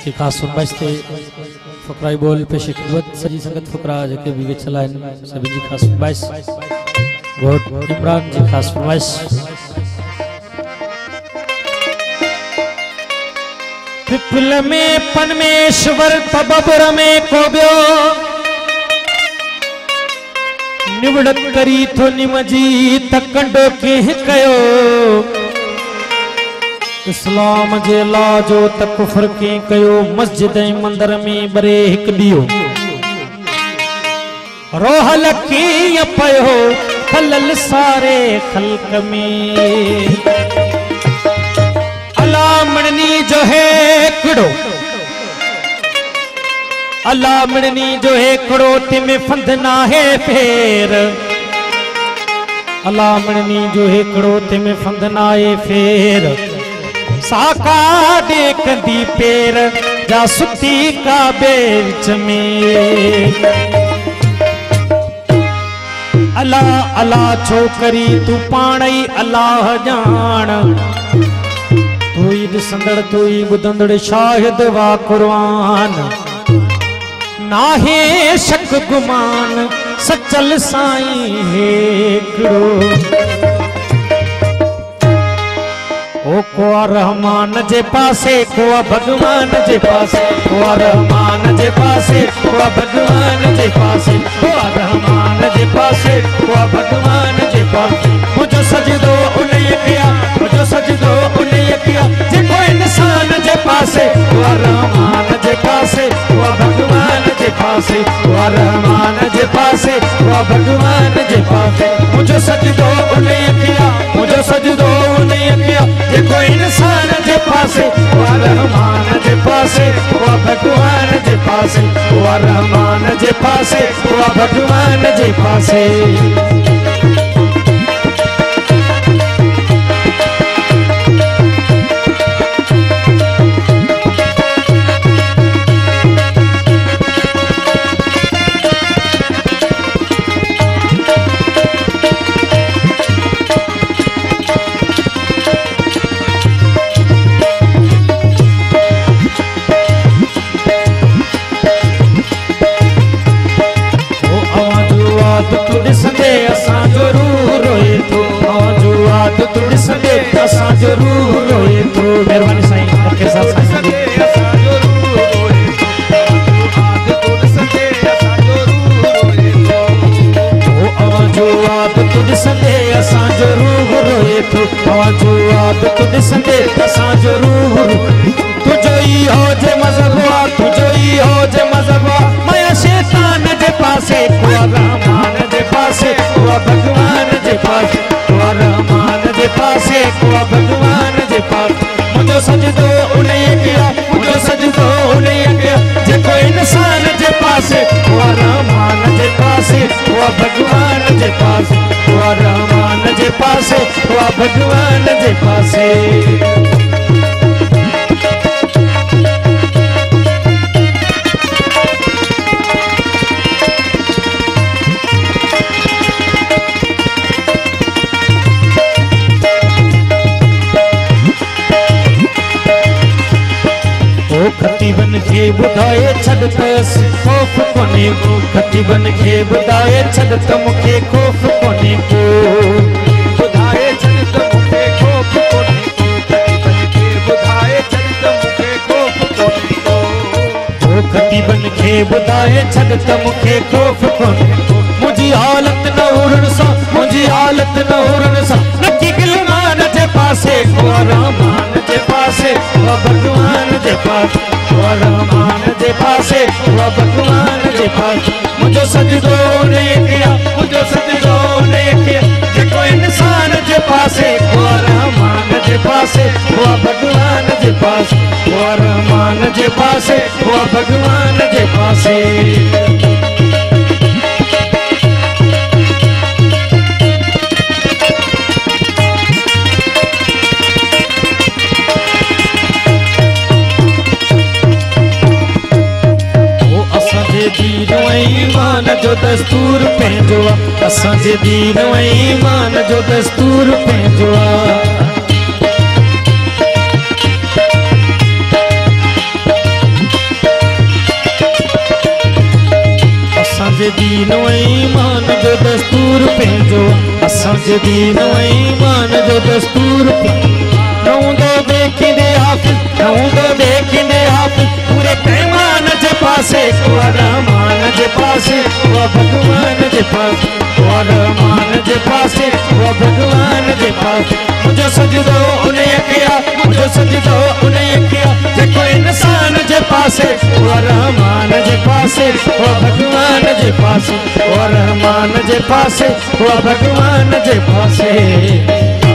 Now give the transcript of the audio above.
की खास फरमाइश थे फकराई बोल पेश खिदमत सजी संगत फकरा जके भी चलाइन सभी जी खास फरमाइश गोट इमरान जी खास फरमाइश पिपल में परमेश्वर तबबर में कोब्यो निवड़त करी थो निमजी तकंडो के कयो इस्लाम जे लाजो त कुफर के कयो मस्जिद मंदिर में बरे हिक दियो रोहल की पयो खलल सारे खल्क में अला मणनी जो है कड़ो अला मणनी जो है कड़ो तिमे फंद ना है फेर अला मणनी जो है कड़ो तिमे फंद ना है फेर साका देखंदी पेर जा सुती का बेच में अल्लाह अल्लाह छोकरी तू पाणई अल्लाह जान तू ही ॾिसंदड़ तू ही ॿुधंदड़ शाहिद वा कुर्बान नाहे शक गुमान सचल साईं हेकड़ो ओ को रहमान जे पासे को भगवान जे पासे को रहमान जे पासे को भगवान जे पासे को रहमान जे पासे को भगवान जे पासे मुझो सजदो उन्हें किया मुझो सजदो उन्हें किया जे कोई इंसान जे पासे को रहमान जे पासे को भगवान जे पासे को रहमान जे पासे को भगवान जे पासे मुझो सजदो उन्हें किया मुझो सजदो उन्हें किया जे कोई इंसान जे पासे वो रहमान जे पासे वो भगवान जे पासे वो रहमान जे पासे वो भगवान जे पासे जरूर रोए तो मेहरबानी साईं के साथ साईं ओ आवाजो आद तुझ संदे असा जरूर रोए तो आवाजो आद तुझ संदे असा जरूर तुझो ही हो जे मजहबा तुझो ही हो जे मजहबा माया शैतान जे पासे को रहमान जे पासे को भगवान जे पासे को रहमान जे पासे को भगवान जे पासे मुझो सजदो उन्हें किया मुझो सजदो उन्हें किया जे कोई इंसान जे पासे को रहमान जे पासे को भगवान जे पासे को रहमान जे पासे को भगवान जे पासे खतीबन के बुधाए छदतस खौफ कोने को खतीबन के बुधाए छदत मुखे खौफ कोने को बुधाए छदत मुखे खौफ कोने को खतीबन के बुधाए छदत मुखे खौफ कोने को ओ खतीबन के बुधाए छदत मुखे खौफ कोने को मुझी हालत न उड़न सा मुझी हालत न उड़न सा नकी गिलमान जे पासे को रहमान जे पासे को भगवान जे पासे वो रहमान जे पासे वो भगवान जे पासे मुझो सजदो ने किया मुझो सजदो ने किया जे कोई इंसान जे पासे वो रहमान जे पासे वो भगवान जे पासे वो रहमान जे पासे वो भगवान जे पासे दीन ईमान जो दस्तूर पंहिंजो असांजे दीन ईमान जो दस्तूर पंहिंजो दीन ईमान जो दस्तूर पंहिंजो असांजे दीन ईमान जो दस्तूर न हूंदो देखींदे हाफ़िज़ न हूंदो देखींदे हाफ़िज़ पूरे पैमान जे पासे को रहमान जे पासे वो भगवान जे पासे वो रहमान जे पासे वो भगवान जे पासे मुझो सजदो उन्हें किया मुझो सजदो उन्हें किया जेको इंसान जे पासे वो रहमान जे पासे वो भगवान जे पासे वो रहमान जे पासे वो भगवान जे पासे।